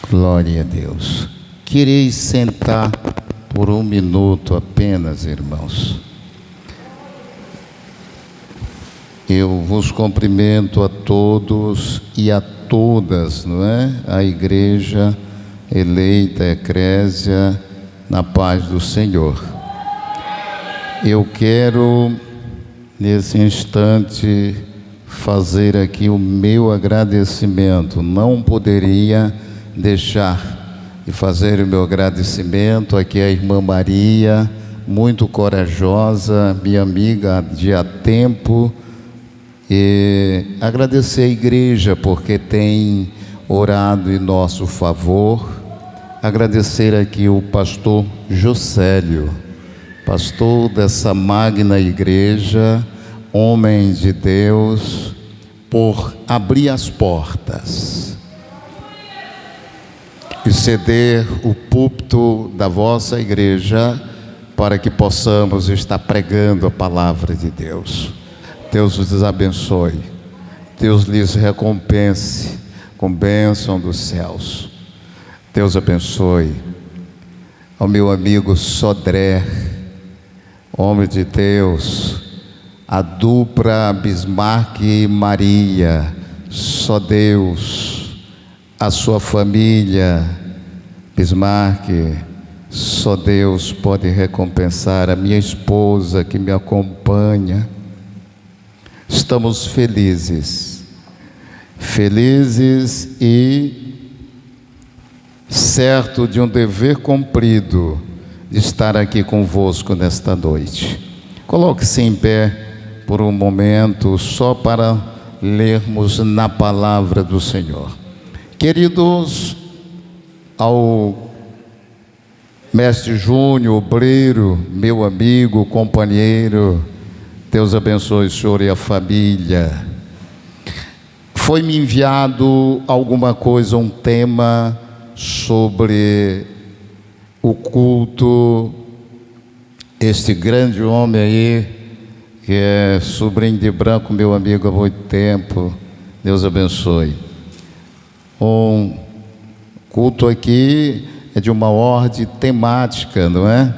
Glória a Deus. Quereis sentar por um minuto apenas, irmãos. Eu vos cumprimento a todos e a todas, não é? A igreja eleita, a eclésia, na paz do Senhor. Eu quero, nesse instante, fazer aqui o meu agradecimento. Não poderia deixar de fazer o meu agradecimento aqui à irmã Maria, muito corajosa, minha amiga de há tempo, e agradecer a igreja porque tem orado em nosso favor. Agradecer aqui o pastor Juscelio, pastor dessa magna igreja, homem de Deus, por abrir as portas e ceder o púlpito da vossa igreja para que possamos estar pregando a palavra de Deus. Deus os abençoe, Deus lhes recompense com bênção dos céus. Deus abençoe ao meu amigo Sodré, homem de Deus, a dupla Bismarck e Maria, só Deus, a sua família, Bismarck, só Deus pode recompensar. A minha esposa que me acompanha, estamos felizes e certo de um dever cumprido de estar aqui convosco nesta noite. Coloque-se em pé por um momento, só para lermos na palavra do Senhor. Queridos, ao mestre Júnior, obreiro, meu amigo, companheiro, Deus abençoe o senhor e a família. Foi-me enviado alguma coisa, um tema sobre o culto. Este grande homem aí, que é sobrinho de Branco, meu amigo há muito tempo, Deus abençoe. Um culto aqui é de uma ordem temática, não é?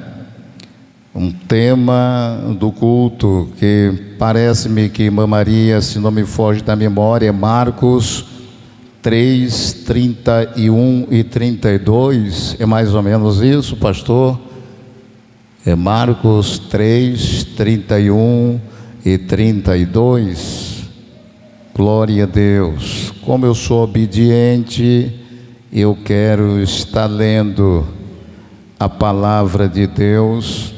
Um tema do culto que parece-me que irmã Maria, se não me foge da memória, é Marcos 3, 31 e 32, é mais ou menos isso, pastor? É Marcos 3, 31 e 32. Glória a Deus. Como eu sou obediente, eu quero estar lendo a palavra de Deus,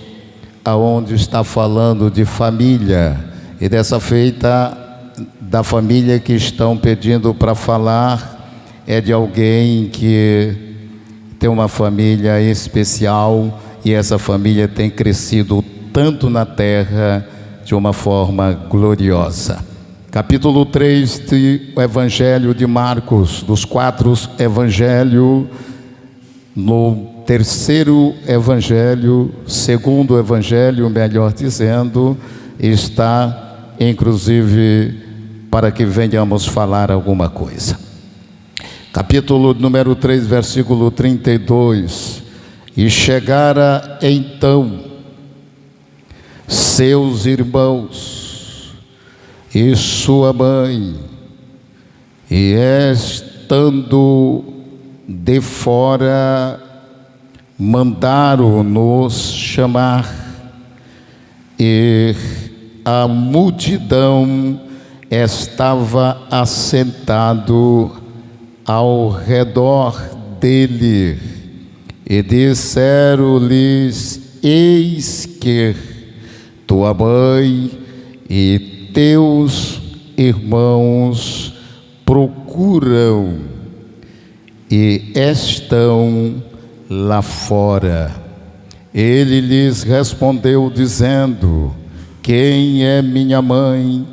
aonde está falando de família, e dessa feita da família que estão pedindo para falar, é de alguém que tem uma família especial, e essa família tem crescido tanto na terra de uma forma gloriosa. Capítulo 3 do Evangelho de Marcos, dos 4 evangelhos, no terceiro evangelho, segundo evangelho, melhor dizendo, está inclusive para que venhamos falar alguma coisa. Capítulo número 3, versículo 32. E chegara então seus irmãos e sua mãe, e estando de fora, mandaram-nos chamar, e a multidão estava assentado ao redor dele, e disseram-lhes: eis que tua mãe e teus irmãos procuram e estão lá fora. Ele lhes respondeu dizendo: quem é minha mãe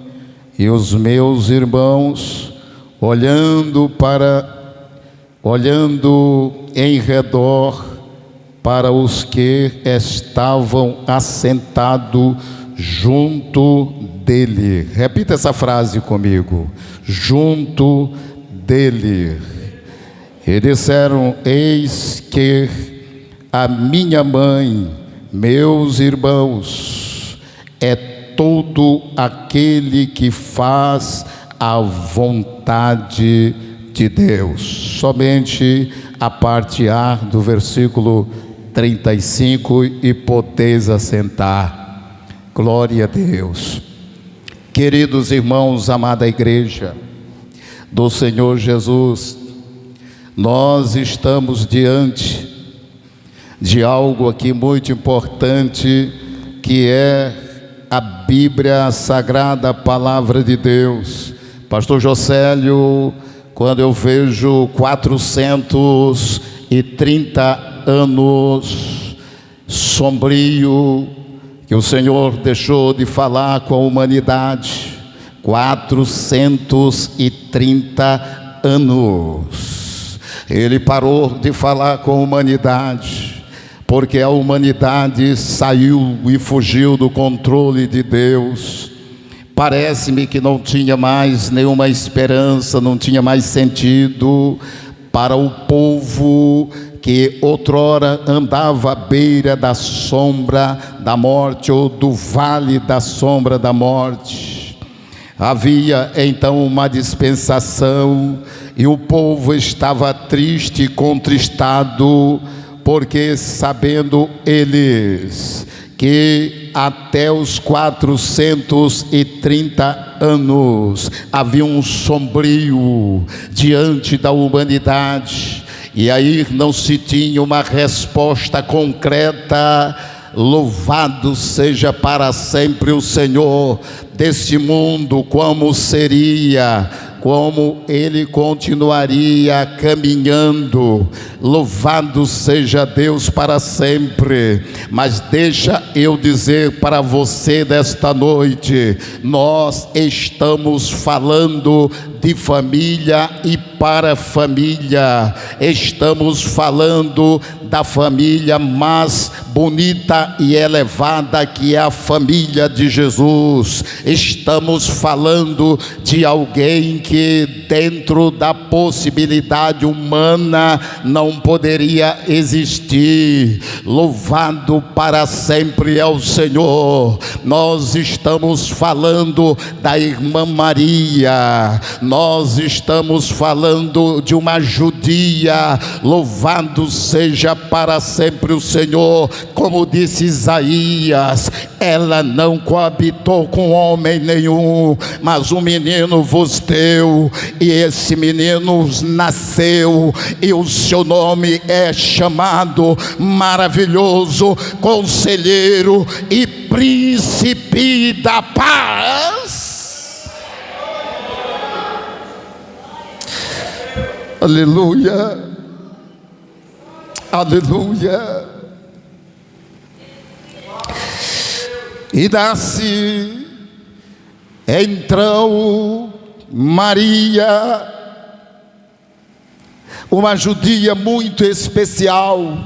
e os meus irmãos? Olhando em redor para os que estavam assentados junto dele. Repita essa frase comigo: junto dele. E disseram: eis que a minha mãe, meus irmãos, é todo aquele que faz a vontade de Deus. Somente a parte A do versículo 35, e podeis assentar. Glória a Deus. Queridos irmãos, amada igreja do Senhor Jesus, nós estamos diante de algo aqui muito importante, que é a Bíblia, a Sagrada Palavra de Deus. Pastor Jocélio, quando eu vejo 430 anos sombrio, que o Senhor deixou de falar com a humanidade, 430 anos, Ele parou de falar com a humanidade, porque a humanidade saiu e fugiu do controle de Deus. Parece-me que não tinha mais nenhuma esperança, não tinha mais sentido para o povo que outrora andava à beira da sombra da morte, ou do vale da sombra da morte. Havia então uma dispensação, e o povo estava triste e contristado, porque sabendo eles que até os 430 anos havia um sombrio diante da humanidade, e aí não se tinha uma resposta concreta. Louvado seja para sempre o Senhor. Desse mundo, como seria, como ele continuaria caminhando. Louvado seja Deus para sempre. Mas deixa eu dizer para você desta noite, nós estamos falando de família e para família. Estamos falando da família mais bonita e elevada, que é a família de Jesus. Estamos falando de alguém que dentro da possibilidade humana não poderia existir. Louvado para sempre é o Senhor. Nós estamos falando da irmã Maria. Nós estamos falando de uma judia. Louvado seja para sempre o Senhor. Como disse Isaías, ela não coabitou com homem nenhum, mas um menino vos deu, e esse menino nasceu, e o seu nome é chamado Maravilhoso, Conselheiro e Príncipe da Paz. Aleluia, aleluia. E nasce então Maria, uma judia muito especial.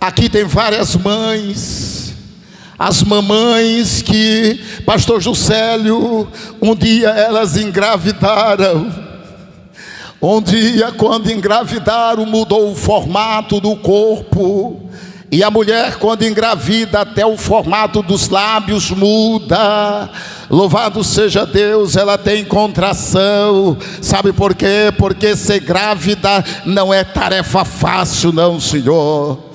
Aqui tem várias mães, as mamães que pastor Juscelio, um dia elas engravidaram. Um dia, quando engravidaram, mudou o formato do corpo. E a mulher, quando engravida, até o formato dos lábios muda. Louvado seja Deus, ela tem contração. Sabe por quê? Porque ser grávida não é tarefa fácil, não, Senhor.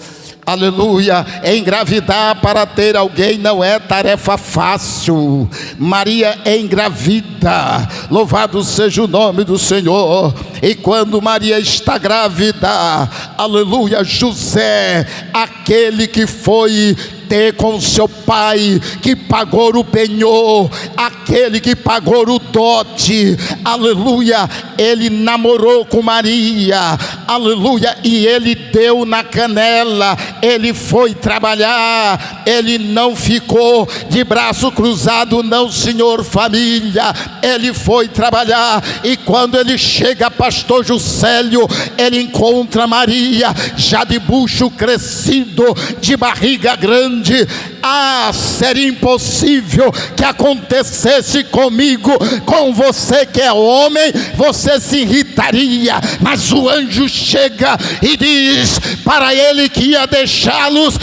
Aleluia. Engravidar para ter alguém não é tarefa fácil. Maria é engravida. Louvado seja o nome do Senhor. E quando Maria está grávida, aleluia, José, aquele que foi ter com seu pai, que pagou o penhor, aquele que pagou o dote, aleluia, ele namorou com Maria, aleluia, e ele deu na canela. Ele foi trabalhar, ele não ficou de braço cruzado, não, senhor, família. Ele foi trabalhar, e quando ele chega, pastor Juscelio, ele encontra Maria já de bucho crescido, de barriga grande. grande. Seria impossível que acontecesse comigo. Com você que é homem, você se irritaria. Mas o anjo chega e diz para ele que ia deixá-los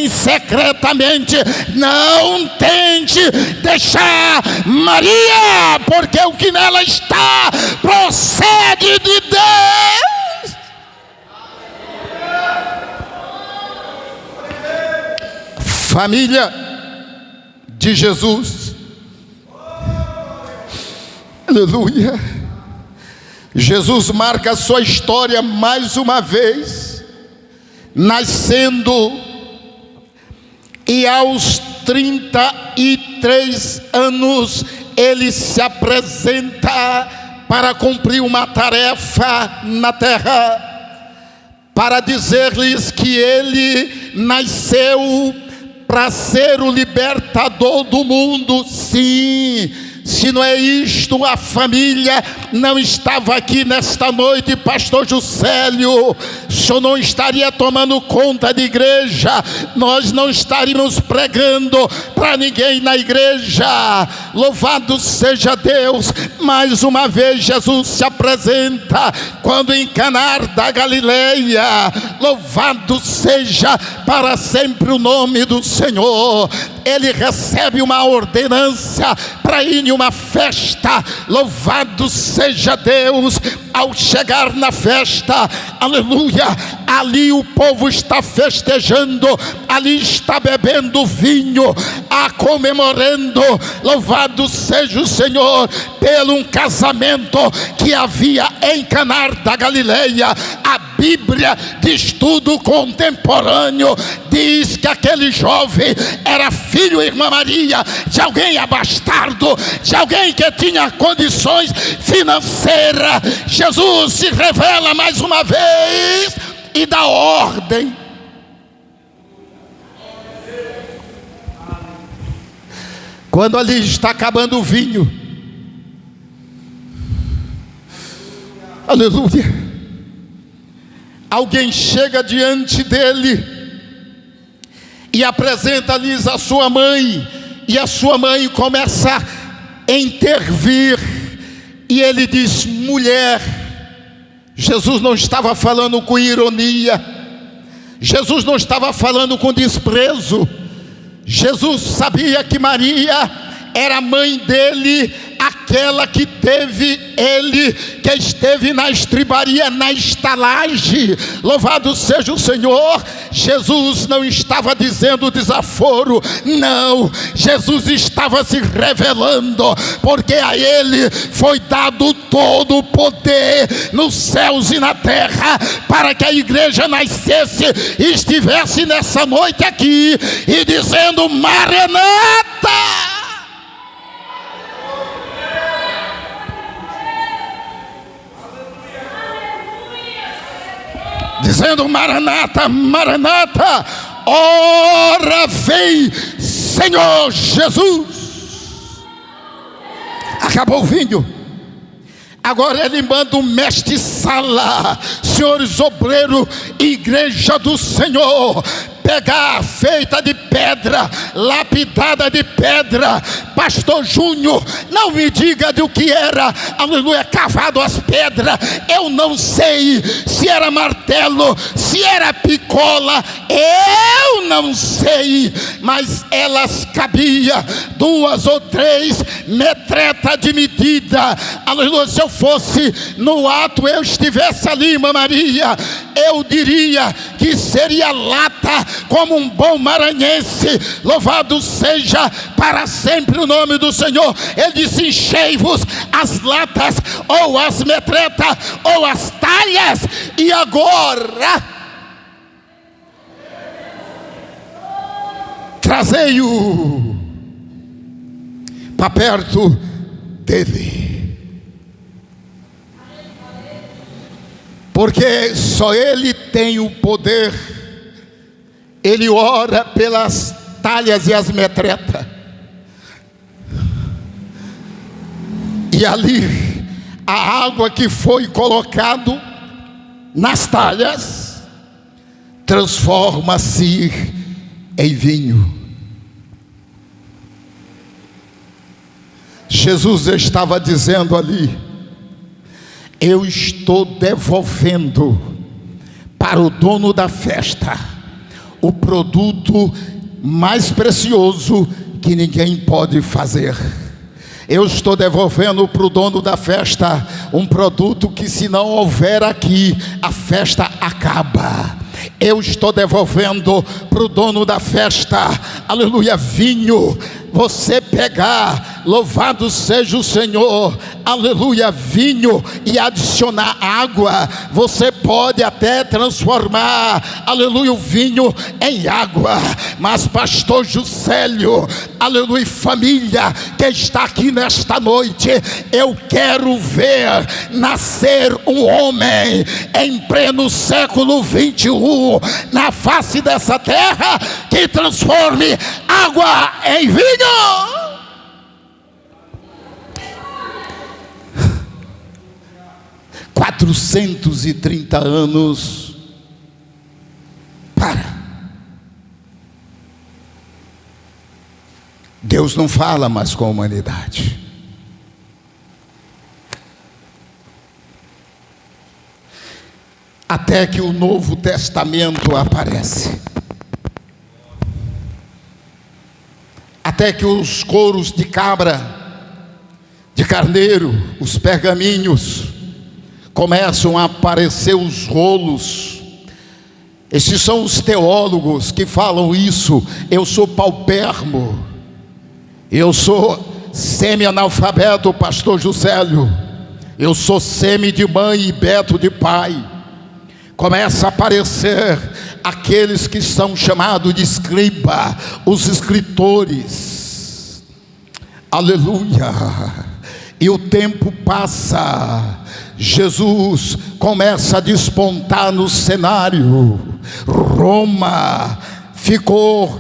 secretamente: não tente deixar Maria, porque o que nela está procede de Deus. Família de Jesus, aleluia. Jesus marca a sua história mais uma vez, nascendo, e aos 33 anos ele se apresenta para cumprir uma tarefa na terra, para dizer-lhes que ele nasceu para ser o libertador do mundo. Sim, se não é isto, a família não estava aqui nesta noite. Pastor Juscelio, o senhor não estaria tomando conta de igreja, nós não estaríamos pregando para ninguém na igreja. Louvado seja Deus. Mais uma vez Jesus se apresenta quando em Caná da Galileia. Louvado seja para sempre o nome do Senhor. Ele recebe uma ordenança para ir em uma festa. Louvado seja Deus. Ao chegar na festa, aleluia, ali o povo está festejando, ali está bebendo vinho, comemorando. Louvado seja o Senhor pelo um casamento que havia em Caná da Galileia. A Bíblia de estudo contemporâneo diz que aquele jovem era filho, irmã Maria, de alguém abastardo, de alguém que tinha condições financeiras. Jesus se revela mais uma vez e dá ordem. Quando ali está acabando o vinho, aleluia, alguém chega diante dele e apresenta-lhes a sua mãe, e a sua mãe começa a intervir, e ele diz: mulher. Jesus não estava falando com ironia, Jesus não estava falando com desprezo. Jesus sabia que Maria era a mãe dele, aquela que teve ele, que esteve na estribaria, na estalagem. Louvado seja o Senhor. Jesus não estava dizendo desaforo, não. Jesus estava se revelando, porque a ele foi dado todo o poder nos céus e na terra, para que a igreja nascesse e estivesse nessa noite aqui e dizendo: Maranata. Dizendo: Maranata, Maranata, ora vem Senhor Jesus. Acabou o vinho. Agora ele manda o mestre Sala, senhores obreiros, igreja do Senhor, pegar feita de pedra, lapidada de pedra. Pastor Júnior, não me diga do que era, aleluia, cavado as pedras. Eu não sei se era martelo, se era picola, eu não sei, mas elas cabiam 2 ou 3 metretas de medida. Aleluia. Se eu fosse no ato, eu estivesse ali, irmã Maria, eu diria que seria lata, como um bom maranhense. Louvado seja para sempre o nome do Senhor. Ele disse: enchei-vos as latas, ou as metretas, ou as talhas. E agora trazei-o para perto dele, porque só ele tem o poder. Ele ora pelas talhas e as metretas, e ali a água que foi colocado nas talhas transforma-se em vinho. Jesus estava dizendo ali: eu estou devolvendo para o dono da festa o produto mais precioso que ninguém pode fazer. Eu estou devolvendo para o dono da festa um produto que, se não houver aqui, a festa acaba. Eu estou devolvendo para o dono da festa, aleluia, vinho. Você pegar, louvado seja o Senhor, aleluia, vinho, e adicionar água. Você pode até transformar, aleluia, o vinho em água. Mas pastor Juscelio, aleluia, família que está aqui nesta noite, eu quero ver nascer um homem em pleno século 21 na face dessa terra, que transforme água em vinho. 430 anos para. Deus não fala mais com a humanidade. Até que o Novo Testamento aparece. Até que os couros de cabra, de carneiro, os pergaminhos, começam a aparecer os rolos. Esses são os teólogos que falam isso. Eu sou paupérrimo, eu sou semi-analfabeto, pastor Juscelio, eu sou semi de mãe e beto de pai. Começa a aparecer aqueles que são chamados de escriba, os escritores, aleluia. E o tempo passa, Jesus começa a despontar no cenário. Roma ficou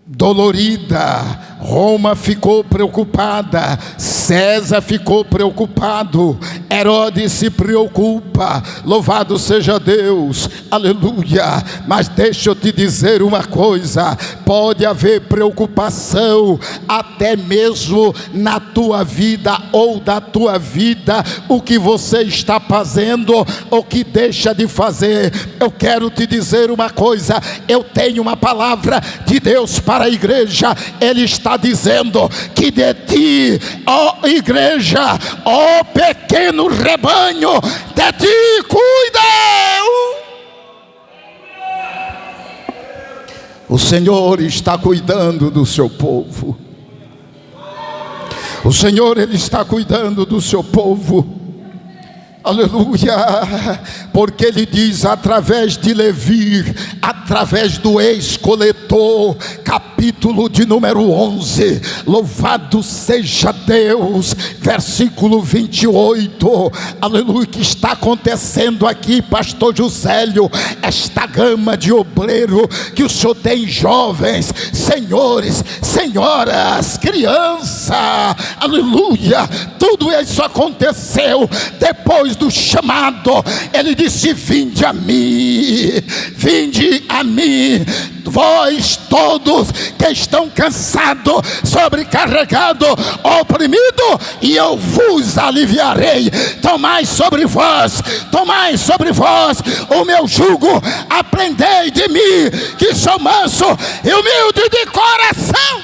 dolorida, Roma ficou preocupada, César ficou preocupado, Herodes se preocupa, louvado seja Deus, aleluia. Mas deixa eu te dizer uma coisa: pode haver preocupação até mesmo na tua vida ou da tua vida, o que você está fazendo ou que deixa de fazer. Eu quero te dizer uma coisa: eu tenho uma palavra de Deus para a igreja. Ele está dizendo que de ti, ó igreja, ó pequeno rebanho, de ti cuida. O Senhor está cuidando do seu povo. O Senhor, Ele está cuidando do seu povo. Aleluia, porque Ele diz através de Levi, através do ex-coletor, capítulo de número 11, louvado seja Deus, versículo 28, aleluia. Que está acontecendo aqui, pastor Juscelio? Esta gama de obreiro que o Senhor tem, jovens, senhores, senhoras, crianças, aleluia, tudo isso aconteceu depois do chamado. Ele disse: vinde a mim, vós todos que estão cansados, sobrecarregados, oprimidos, e eu vos aliviarei. Tomai sobre vós o meu jugo, aprendei de mim, que sou manso e humilde de coração.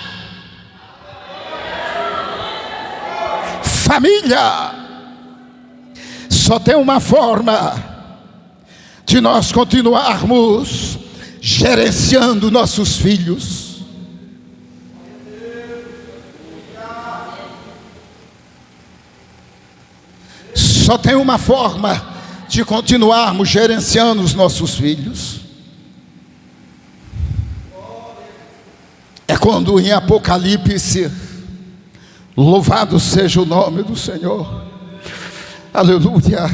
Família, só tem uma forma de nós continuarmos gerenciando nossos filhos. Só tem uma forma de continuarmos gerenciando os nossos filhos. É quando em Apocalipse, louvado seja o nome do Senhor, aleluia,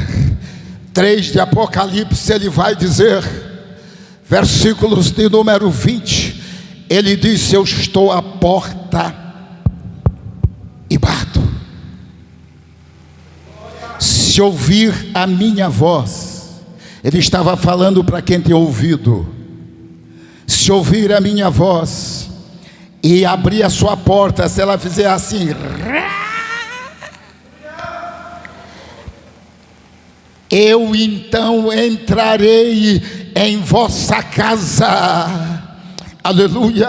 3 de Apocalipse, ele vai dizer, versículos de número 20, ele disse: eu estou à porta e bato. Se ouvir a minha voz, ele estava falando para quem tem ouvido. Se se ouvir a minha voz e abrir a sua porta, se ela fizer assim, eu então entrarei em vossa casa. Aleluia,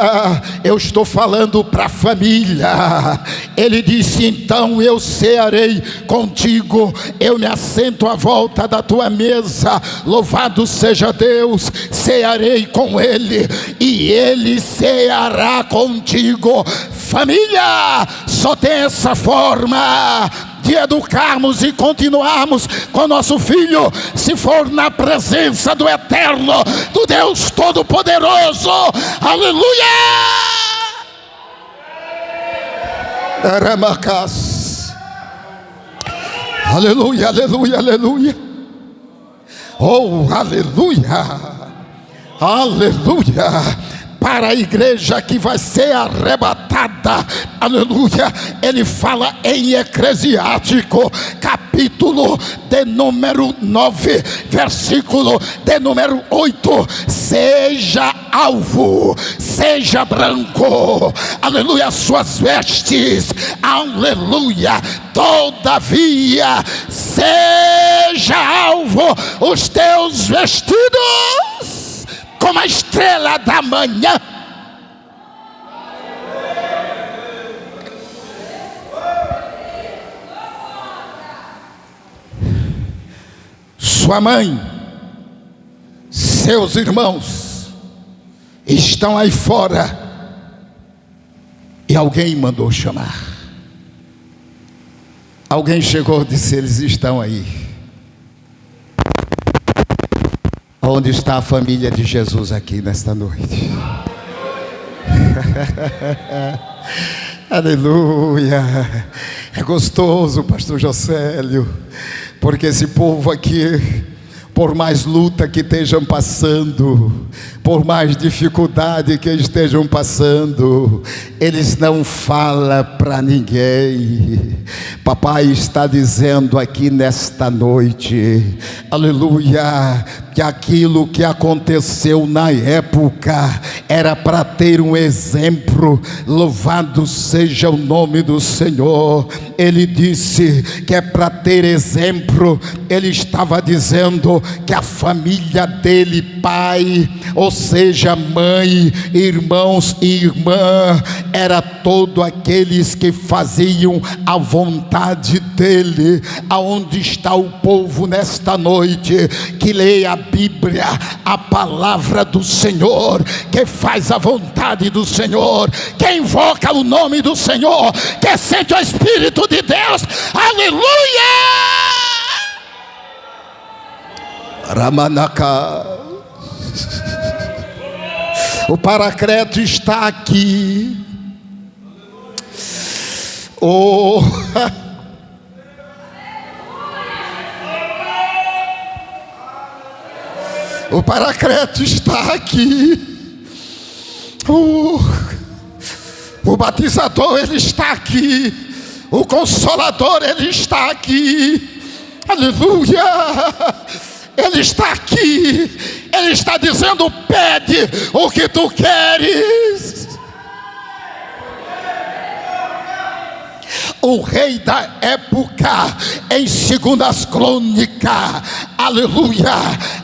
eu estou falando para a família. Ele disse: então eu cearei contigo, eu me assento à volta da tua mesa, louvado seja Deus, cearei com ele e ele ceará contigo. Família, só tem essa forma de educarmos e continuarmos com nosso filho, se for na presença do Eterno, do Deus Todo-Poderoso. Aleluia! Aramacas. Aleluia, aleluia, aleluia. Oh, aleluia, aleluia. Para a igreja que vai ser arrebatada, aleluia, ele fala em Eclesiástico, capítulo de número 9, versículo de número 8: seja alvo, seja branco, aleluia, suas vestes, aleluia, todavia, seja alvo os teus vestidos, como a estrela da manhã. Sua mãe, seus irmãos estão aí fora e alguém mandou chamar. Alguém chegou e disse: eles estão aí. Onde está a família de Jesus aqui nesta noite? Aleluia. É gostoso, pastor Jocélio, porque esse povo aqui, por mais luta que estejam passando, por mais dificuldade que estejam passando, eles não falam para ninguém. Papai está dizendo aqui nesta noite, aleluia, que aquilo que aconteceu na época era para ter um exemplo. Louvado seja o nome do Senhor. Ele disse que é para ter exemplo. Ele estava dizendo que a família dele, pai, ou seja, mãe, irmãos e irmã, era todo aqueles que faziam a vontade dele. Aonde está o povo nesta noite que leia a Bíblia, a palavra do Senhor, que faz a vontade do Senhor, que invoca o nome do Senhor, que sente o Espírito de Deus? Aleluia! Ramanaka. O Paracleto está aqui. Oh, o Paracleto está aqui. O batizador, ele está aqui. O Consolador, ele está aqui. Aleluia! Ele está aqui. Ele está dizendo: pede o que tu queres. O rei da época, em 2 Crônicas, aleluia,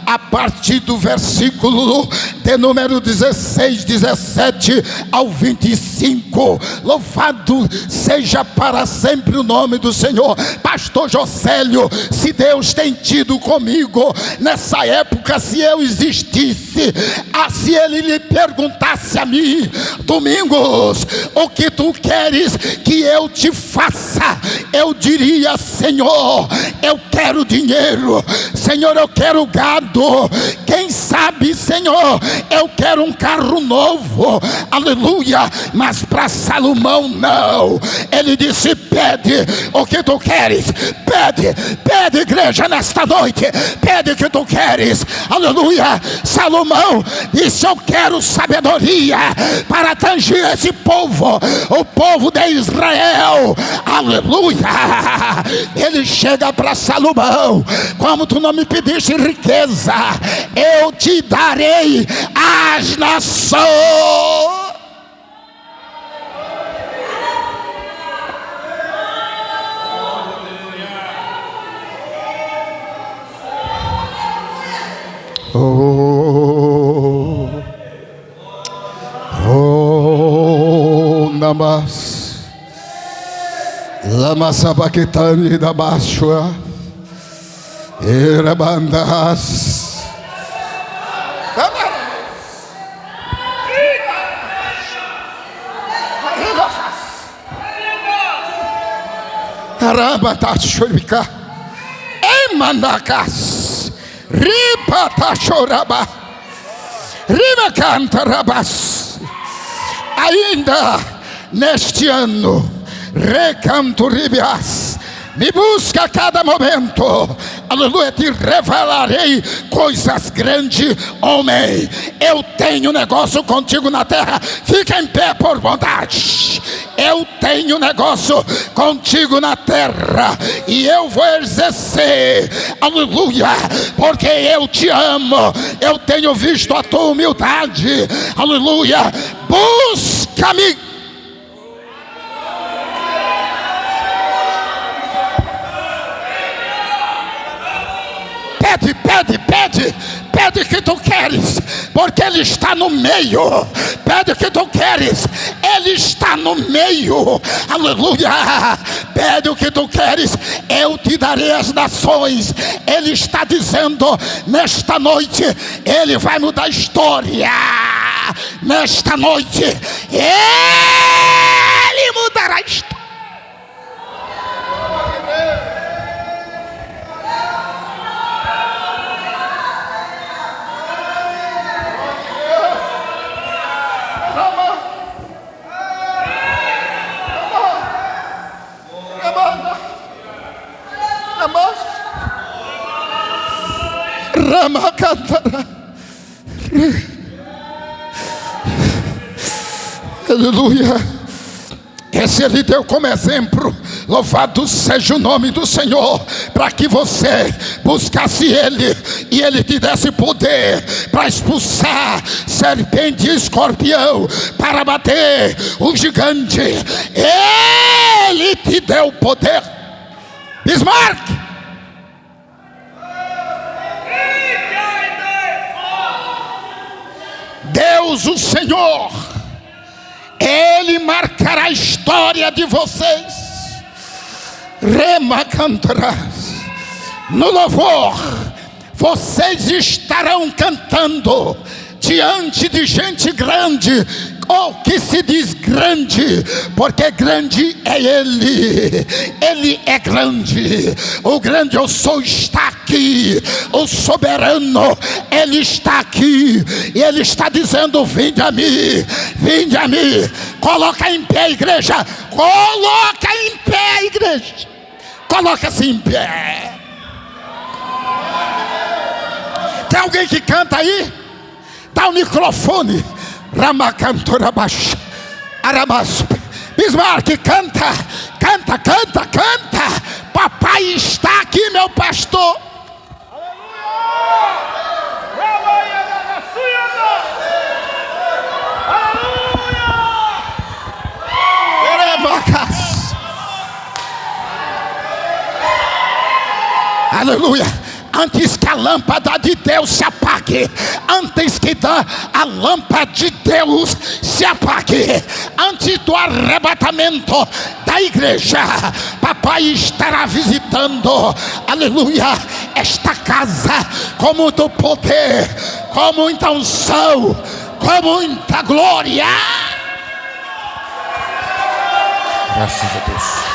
a partir do versículo de número 16, 17 ao 25, louvado seja para sempre o nome do Senhor. Pastor Jocélio, se Deus tem tido comigo nessa época, se eu existisse, se ele lhe perguntasse a mim: Domingos, o que tu queres que eu te faça? Eu diria: Senhor, eu quero dinheiro. Senhor, eu quero gado. Quem sabe, Senhor, eu quero um carro novo. Aleluia. Mas para Salomão não. Ele disse: pede o que tu queres. Pede, igreja, nesta noite. Pede o que tu queres. Aleluia. Salomão disse: eu quero sabedoria para atingir esse povo, o povo de Israel. Aleluia. Ele chega para Salomão: como tu não me pediste riqueza, eu te darei a as nações. Oh, oh, namas, lama sabakitani da bashua, erabandas, arabatashurika, emanakas. Ripata choraba, riba canta rabas. Ainda neste ano, recanto ribias. Me busca a cada momento, aleluia, te revelarei coisas grandes, homem. Eu tenho negócio contigo na terra, fica em pé por bondade. Eu tenho negócio contigo na terra, e eu vou exercer, aleluia, porque eu te amo. Eu tenho visto a tua humildade, aleluia. Busca-me. Pede que tu queres, porque Ele está no meio. Pede que tu queres, Ele está no meio, aleluia. Pede o que tu queres, eu te darei as nações. Ele está dizendo nesta noite, Ele vai mudar a história. Nesta noite, Ele mudará a história. Rama cantará. Aleluia. Esse Ele deu como exemplo. Louvado seja o nome do Senhor, para que você buscasse Ele e Ele te desse poder para expulsar serpente e escorpião, para bater o gigante. Ele te deu poder. Bismarck. Deus, o Senhor, Ele marcará a história de vocês. Rema cantarás. No louvor, vocês estarão cantando diante de gente grande, ou que se diz grande, porque grande é Ele. Ele é grande. O grande eu sou está aqui. O soberano, Ele está aqui. E Ele está dizendo: vinde a mim, vinde a mim. Coloca em pé a igreja. Coloca em pé a igreja. Coloca-se em pé. Tem alguém que canta aí? Dá o microfone. Ramacantorabash, Arabas, Bismarck, canta, canta, canta, canta. Papai está aqui, meu pastor. Aleluia. Aleluia. Antes que a lâmpada de Deus se apague, antes que a lâmpada de Deus se apague, antes do arrebatamento da igreja, papai estará visitando, aleluia, esta casa com muito poder, com muita unção, com muita glória. Graças a Deus.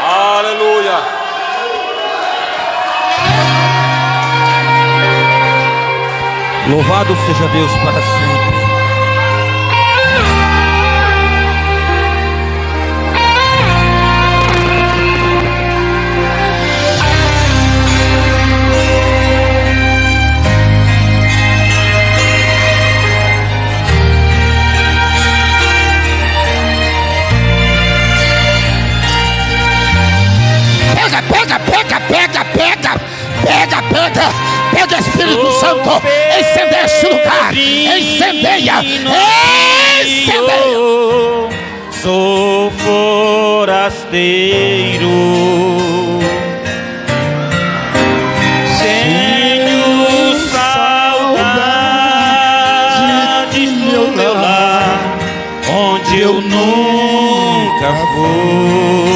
Aleluia. Louvado seja Deus para sempre. Espírito, incendeia este lugar, incendeia, incendeia. Sou forasteiro, tenho saudades do meu lar, onde eu nunca fui.